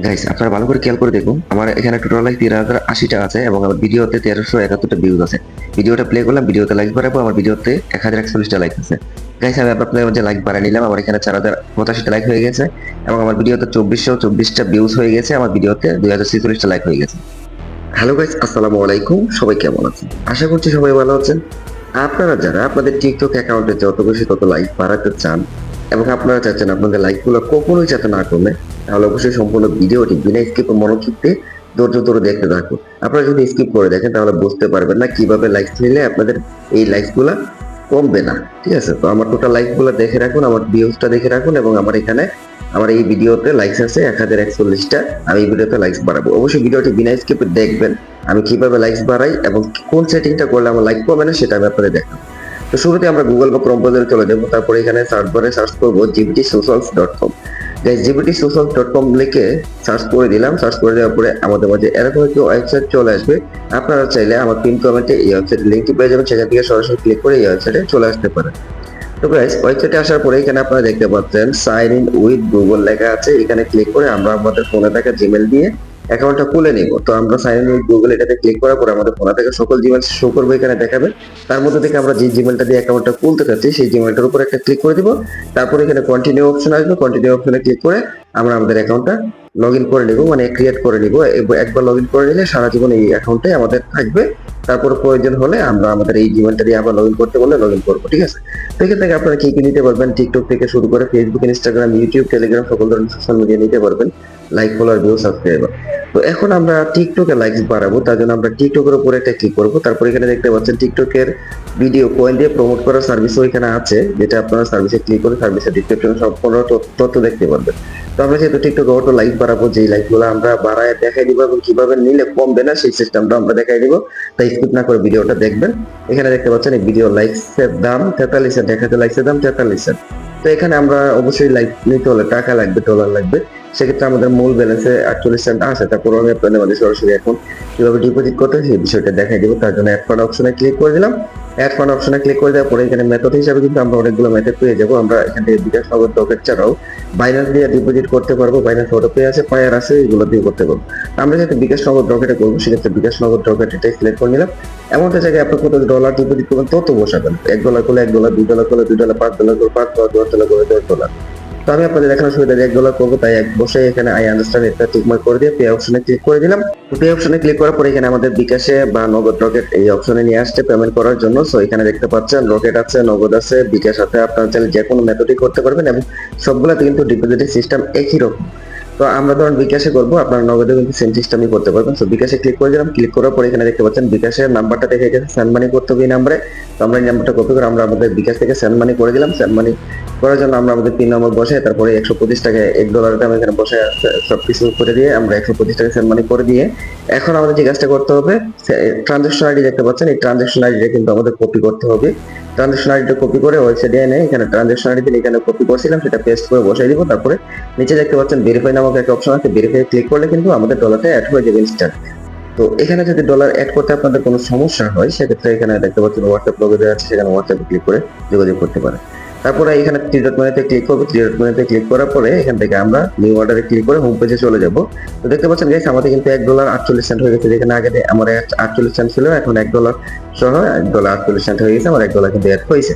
Guys আপনারা ভালো করে খেয়াল করে দেখুন, আমার এখানে টোটাল লাইক 3080টা আছে এবং আমার ভিডিওতে 1371টা ভিউজ আছে। ভিডিওটা প্লে করলাম, ভিডিওতে লাইক বাড়াবো, আমার ভিডিওতে 1041টা লাইক আছে। গাইস আমি আপনাদের মধ্যে লাইক বাড়াই নিলাম, আমার এখানে 4085টা লাইক হয়ে গেছে এবং আমার ভিডিওতে 2424টা ভিউজ হয়ে গেছে, আমার ভিডিওতে 2046টা লাইক হয়ে গেছে। হ্যালো গাইস, আসসালামু আলাইকুম। সবাই কেমন আছেন? আশা করছি সবাই ভালো আছেন। আপনারা যারা আপনাদের টিকটক অ্যাকাউন্টে যত বেশি তত লাইক বাড়াতে চান এবং আপনারা চাচ্ছেন আপনাদের লাইকগুলো কখনোই যাতে না কমে, তাহলে অবশ্যই সম্পূর্ণ ভিডিওটি বিনা স্কিপ মনোযোগ দিয়ে ধৈর্য ধরে দেখতে থাকুন। আপনারা যদি স্কিপ করে দেখেন তাহলে বুঝতে পারবেন না কিভাবে লাইকস নিলে আপনাদের এই লাইকসগুলো কমবে না। ঠিক আছে, তো আমার টোটাল লাইকগুলো দেখে রাখুন, আমার ভিউজটা দেখে রাখুন এবং আমার এখানে আমার এই ভিডিওতে লাইকস আছে 1041টা। আমি এই ভিডিওতে লাইকস বাড়াবো, অবশ্যই ভিডিওটি বিনা স্কিপে দেখবেন আমি কিভাবে লাইকস বাড়াই এবং কোন সেটিংটা করলে আমার লাইক কমে না সেটা আমি আপনাদের দেখাবো। তো শুরুতে আমরা গুগল বা ক্রোম ব্রাউজারে চলে যাবো, তারপরে এখানে সার্চ বারে সার্চ করবো gbtsocials.com। গাইস gbtsocials.com লিখে সার্চ করে দিলাম, সার্চ করে দেওয়ার পরে আমাদের মাঝে এরকম একটি ওয়েবসাইট চলে আসবে। আপনারা চাইলে আমার পিন কমেন্টে এই ওয়েবসাইটের লিংকটি পেয়ে যাবেন, সেখান থেকে সরাসরি ক্লিক করে এই ওয়েবসাইটে চলে আসতে পারেন। তো গাইস ওয়েবসাইটে আসার পরে এখানে আপনারা দেখতে পাচ্ছেন সাইন ইন উইথ গুগল লেখা আছে, এখানে ক্লিক করে আমরা আমাদের ফোনে থাকা জিমেল দিয়ে অ্যাকাউন্টটা খুলে নিব। তো আমরা সাইন ইন উইথ গুগল এটাতে ক্লিক করার পরে আমাদের ফোনে থাকা সকল জিমেল শো করবে, এখানে দেখাবে। তার মধ্যে থেকে আমরা যে জিমেলটা দিয়ে অ্যাকাউন্টটা খুলতে চাচ্ছি সেই জিমেলটার উপর একটা ক্লিক করে দিব। তারপর এখানে কন্টিনিউ অপশন আসবে, কন্টিনিউ অপশনে ক্লিক করে আমরা আমাদের অ্যাকাউন্টটা লগ ইন করে নিব, মানে ক্রিয়েট করে নিব। একবার লগ ইন করে নিলে সারা জীবন এই অ্যাকাউন্টে আমাদের থাকবে। তারপর প্রয়োজন হলে আমরা আমাদের এই জিমেলটা দিয়ে আবার লগ ইন করতে বললে লগ ইন করবো। ঠিক আছে, তো এখান থেকে আপনারা কি কি নিতে পারবেন, টিকটক থেকে শুরু করে ফেসবুক, ইনস্টাগ্রাম, ইউটিউব, টেলিগ্রাম সকল ধরনের সোশ্যাল মিডিয়া নিতে পারবেন, লাইক, ফলোয়ার, ভিউ, সাবস্ক্রাইবার। তো এখন আমরা টিকটকে লাইকস বাড়াবো, তার জন্য আমরা টিকটকের উপরে একটা ক্লিক করবো। তারপর এখানে দেখতে পাচ্ছেন টিকটকের ভিডিও কয়েন দিয়ে প্রমোট করার সার্ভিসও এখানে আছে, যেটা আপনারা সার্ভিসে ক্লিক করে সার্ভিসের ডিসক্রিপশনে সম্পূর্ণ তথ্য দেখতে পারবেন। তো আমরা যেহেতু টিকটকে অটো লাইক বাড়াবো, যেই লাইকগুলো আমরা বাড়ায় দেখাই দিব এবং কিভাবে নিলে কমবে না সেই সিস্টেমটা আমরা দেখাই দিব, তাই স্কিপ না করে ভিডিওটা দেখবেন। এখানে দেখতে পাচ্ছেন এই ভিডিও লাইকসের দাম 43 সেন্ট, দেখাতে লাইকসের দাম 43 সেন্ট। তো এখানে আমরা অবশ্যই লাইক নিতে হলে টাকা লাগবে, ডলার লাগবে। সেক্ষেত্রে আমাদের মূল ব্যালেন্সে 48 সেন্ট আছে। তারপর আমি আপনাদের মাঝে সরাসরি এখন কিভাবে ডিপোজিট করতে হয় সেই বিষয়টা দেখাই দিব। তার জন্য অ্যাড ফান্ড অপশনে ক্লিক করে দিলাম। অ্যাড ফান্ড অপশনে ক্লিক করে দেওয়ার পরে এখানে মেথড হিসাবে কিন্তু আমরা অনেকগুলো মেথড পেয়ে যাবো। আমরা এখান থেকে বিকাশ, নগদ, রকেট ছাড়াও বাইন্যান্স দিয়ে ডিপোজিট করতে পারবো। বাইন্যান্স অটোপে আছে, পায়ার আছে, এগুলো দিয়ে করতে পারবো। আমরা যেহেতু বিকাশ, নগদ, রকেটে করবো সেক্ষেত্রে বিকাশ, নগদ, রকেট এটাই সিলেক্ট করে নিলাম। এমনটা জায়গায় আপনি কত ডলার ডিপোজিট করবেন তত বসাবেন। $1 করলে $1, $2 করলে $2, $5 করলে $5, $10 করলে $10। তো আমি আপনাদের দেখানোর সুবিধা $1 করবো, তাই এক বসে এখানে আই আন্ডারস্ট্যান্ড এটা টিকমার্ক করে দিয়ে পে অপশনে ক্লিক করে দিলাম। পে অপশনে ক্লিক করার পরে এখানে আমাদের বিকাশে বা নগদ, রকেট এই অপশনে নিয়ে আসছে পেমেন্ট করার জন্য। সো এখানে দেখতে পাচ্ছেন রকেট আছে, নগদ আছে, বিকাশ আছে। আপনারা চাইলে যে কোনো মেথডই করতে পারবেন এবং সবগুলোতে কিন্তু ডিপোজিটের সিস্টেম একই রকম। তো আমরা ধরুন বিকাশে করবো, আপনার নগদে কিন্তু সেম সিস্টেমই করতে পারবেন। তো বিকাশে ক্লিক করে দিলাম, ক্লিক করার পরে এখানে দেখতে পাচ্ছেন বিকাশের নাম্বারটা দেখে গেছে, সেন্ড মানি করতে হবে এই নাম্বারে। তো আমরা এই নাম্বারটা কপি করে আমরা আমাদের বিকাশ থেকে সেন্ড মানি করে দিলাম। সেন্ড মানি করার জন্য আমরা আমাদের পিন নম্বর বসাই, তারপরে 125 টাকা $1 দাম এখানে বসায় সবকিছু করে দিয়ে আমরা 125 টাকা সেন্ড মানি করে দিয়ে এখন আমাদের যে কাজটা করতে হবে, ট্রানজাকশন আইডি দেখতে পাচ্ছেন, এই ট্রানজাকশন আইডিটা কিন্তু আমাদের কপি করতে হবে। ট্রানজাকশন আইডিটা কপি করে ওয়েবসাইটে এনে এখানে ট্রানজাকশন আইডি এখানে কপি করছিলাম সেটা পেস্ট করে বসাই দিব। তারপরে নিচে দেখতে পাচ্ছেন ভেরিফাই নামক একটা অপশন আছে, ভেরিফাই ক্লিক করলে কিন্তু আমাদের ডলারটা অ্যাড হয়ে যাবে ইনস্ট্যান্ট। তো এখানে যদি ডলার অ্যাড করতে আপনাদের কোনো সমস্যা হয় সেক্ষেত্রে এখানে দেখতে পাচ্ছেন হোয়াটসঅ্যাপ লোগো দেওয়া আছে, সেখানে হোয়াটসঅ্যাপে ক্লিক করে যোগাযোগ করতে পারেন। তারপরে এখানে থ্রি ডট মেনুতে ক্লিক করবো, থ্রি ডট মেনুতে ক্লিক করার পরে এখান থেকে আমরা নিউ অর্ডারে ক্লিক করে হোম পেজে চলে যাব। তো দেখতে পাচ্ছেন গাইস আমাদের কিন্তু $1.48 হয়ে গেছে, যেখানে আগে আমার 48 সেন্ট ছিল, এখন $1 সহ $1.48 হয়ে গেছে, আমার $1 কিন্তু অ্যাড হয়েছে।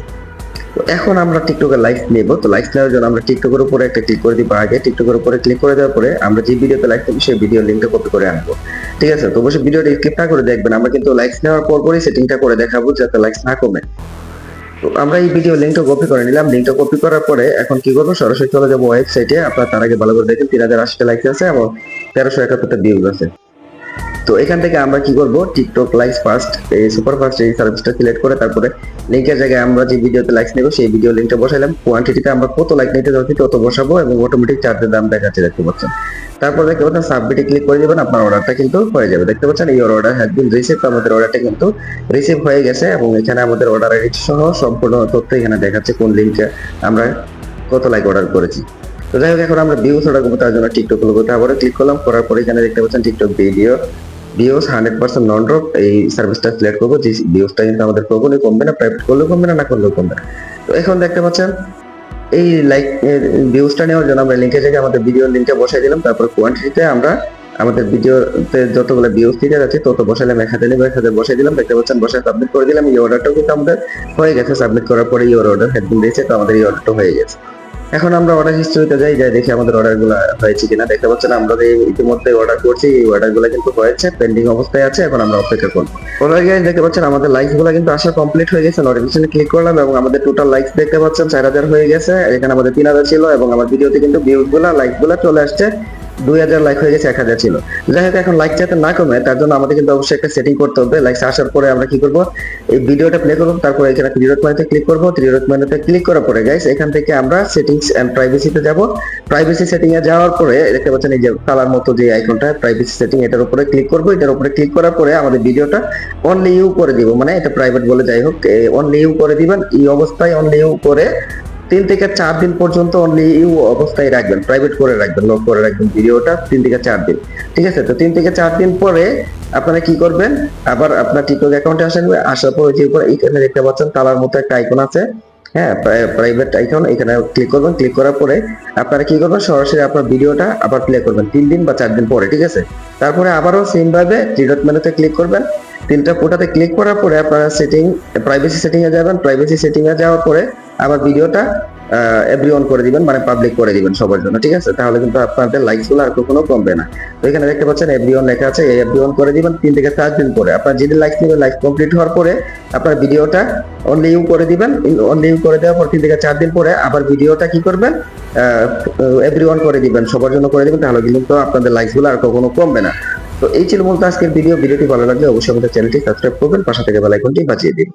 তো এখন আমরা টিকটকের লাইভ নেব। তো লাইভ নেওয়ার জন্য আমরা টিকটকের উপরে একটা ক্লিক করে দিব। আগে টিকটকের উপরে ক্লিক করে দেওয়ার পরে আমরা যে ভিডিওতে লাইভ নেব সেই ভিডিও লিংকটা কপি করে আনবো। ঠিক আছে, তো অবশ্যই ভিডিওটা স্কিপ না করে দেখবেন, আমরা কিন্তু লাইভ নেওয়ার পরই সেটিংটা করে দেখাবো যাতে লাইভ না কমে। তো আমরা এই ভিডিও লিংকটা কপি করে নিলাম। লিংকটা কপি করার পরে এখন কি করবো, সরাসরি চলে যাবো ওয়েবসাইটে। আপনারা তার আগে ভালো করে দেখেন 3080টা লাইক আছে এবং 1371টা ভিউজ আছে। তো এখান থেকে আমরা কি করব, টিকটক লাইক ফার্স্ট এই সুপার ফাস্ট এই সার্ভিসটা সিলেক্ট করে তারপরে লিংকের জায়গায় আমরা যে ভিডিওতে লাইক নেব সেই ভিডিও লিংকটা বসাইলাম। কোয়ান্টিটিতে আমরা কত লাইক নিতে যাচ্ছি তত বসাবো এবং অটোমেটিক চার্জের দাম দেখাচ্ছে, দেখতে পাচ্ছেন। তারপর দেখতে পাচ্ছেন সাবমিটে ক্লিক করে দিবেন, আপনার অর্ডারটা কিন্তু হয়ে যাবে। দেখতে পাচ্ছেন এই অর্ডার হ্যাজ বিন রিসিভ, আমাদের অর্ডারটা কিন্তু রিসিভ হয়ে গেছে এবং এখানে আমাদের অর্ডার আইডি সহ সম্পূর্ণ তথ্য এখানে দেখাচ্ছে কোন লিংকে আমরা কত লাইক অর্ডার করেছি। তো যাই হোক, এখন আমরা ভিউজ অর্ডার করবো, তার জন্য টিকটক লোগোতে আবার ক্লিক করলাম। করার পরে এখানে দেখতে পাচ্ছেন টিকটক ভিউজ 100% নন ড্রপ এই সার্ভিসটা সিলেক্ট করবো। যে ভিউজটা কিন্তু আমাদের কখনোই কমবে না, প্রাইভেট করলেও কমবে না, না করলেও কমবে না। তো এখন দেখতে পাচ্ছেন এই লাইক ভিউজটা নেওয়ার জন্য আমরা লিঙ্কে জায়গায় আমাদের ভিডিও লিঙ্কটা বসাই দিলাম, তারপর কোয়ান্টিটিতে আমরা আমাদের ভিডিওতে যতগুলো ভিউজ দিতে যাচ্ছে তত বসালাম 1000 বসাই দিলাম, দেখতে পাচ্ছেন বসায় সাবমিট করে দিলাম। এই অর্ডারটাও কিন্তু আমাদের হয়ে গেছে, সাবমিট করার পরে ইওর অর্ডার হ্যাজ বিন দিয়েছে, তো আমাদের এই অর্ডারটা হয়ে গেছে। এখন আমরা অর্ডার হিস্ট্রিতে যাই, দেখি আমাদের অর্ডারগুলো হয়েছে কিনা। দেখতে পাচ্ছেন আমরা যে ইতিমধ্যে অর্ডার করছি, এই অর্ডারগুলো কিন্তু হয়েছে, পেন্ডিং অবস্থায় আছে, এখন আমরা অপেক্ষা করব। অলরেডি গাইস দেখতে পাচ্ছেন আমাদের লাইকস গুলো কিন্তু আসা কমপ্লিট হয়ে গেছে। নোটিফিকেশনে ক্লিক করলাম এবং আমাদের টোটাল লাইকস দেখতে পাচ্ছেন 4000 হয়ে গেছে। এখানে আমাদের 3000 ছিল এবং আমার ভিডিওতে কিন্তু ভিউজ গুলো লাইক গুলো চলে আসছে 2000 লাইক হয়ে গেছে 1000 ছিল। যাই হোক, এখন লাইক যাতে না কমে তার জন্য আমাদের কিন্তু অবশ্যই একটা সেটিং করতে হবে। লাইকস আসার পরে আমরা কি করব, এই ভিডিওটা প্লে করব, তারপর এখানে থ্রি ডট মেনুতে ক্লিক করব। থ্রি ডট মেনুতে ক্লিক করার পরে গাইস এখান থেকে আমরা সেটিংস এন্ড প্রাইভেসিতে যাব। প্রাইভেসি সেটিং এ যাওয়ার পরে দেখতে পাচ্ছেন এই যে কালার মতো যে আইকনটা প্রাইভেসি সেটিং, এটার উপরে ক্লিক করব। এটার উপরে ক্লিক করার পরে আমাদের ভিডিওটা অনলি ইউ করে দিব, মানে এটা প্রাইভেট বলে যাই হোক, অনলি ইউ করে দিবেন। এই অবস্থায় অনলি ইউ করে 3 থেকে 4 দিন পর্যন্ত অনলি ইউ অবস্থায় রাখবেন, প্রাইভেট করে রাখবেন, লক করে রাখবেন ভিডিওটা 3 থেকে 4 দিন। ঠিক আছে, তো 3 থেকে 4 দিন পরে আপনারা কি করবেন, আবার আপনার টিকটক অ্যাকাউন্টে আসেন। আসার পর যে উপরে এখানে দেখতে পাচ্ছেন তালার মতো একটা আইকন আছে, হ্যাঁ প্রাইভেট আইকন, এখানে ক্লিক করবেন। ক্লিক করার পরে আপনারা কি করবেন, সরাসরি আপনার ভিডিওটা আবার প্লে করবেন 3 দিন বা 4 দিন পরে। ঠিক আছে, তারপরে আবারও সেম ভাবে থ্রি ডট মেনুতে ক্লিক করবেন। তিনটা ফোটাতে ক্লিক করার পরে আপনারা সেটিং প্রাইভেসি সেটিং এ যাবেন। প্রাইভেসি সেটিং এ যাওয়ার পরে আবার ভিডিওটা এভরিওয়ান করে দিবেন, মানে পাবলিক করে দিবেন সবার জন্য। ঠিক আছে, তাহলে কিন্তু আপনাদের লাইকস গুলো আর কখনো কমবে না। তো এখানে দেখতে পাচ্ছেন এভরিওয়ান লেখা আছে, এই এভরিওয়ান করে দিবেন 3 থেকে 4 দিন পরে। আপনার যেদিন লাইকস নেবেন, লাইকস কমপ্লিট হওয়ার পরে আপনার ভিডিওটা অনলি ইউ করে দিবেন। অনলি ইউ করে দেওয়ার পর 3 থেকে 4 দিন পরে আবার ভিডিওটা কি করবেন, এভরিওয়ান করে দিবেন, সবার জন্য করে দিবেন, তাহলে কিন্তু আপনাদের লাইকস গুলো আর কখনো কমবে না। তো এই ছিল মূলত আজকের ভিডিওটি ভালো লাগলে অবশ্যই আমাদের চ্যানেলটি সাবস্ক্রাইব করবেন, পাশে থেকে বেল আইকনটি বাজিয়ে দিন।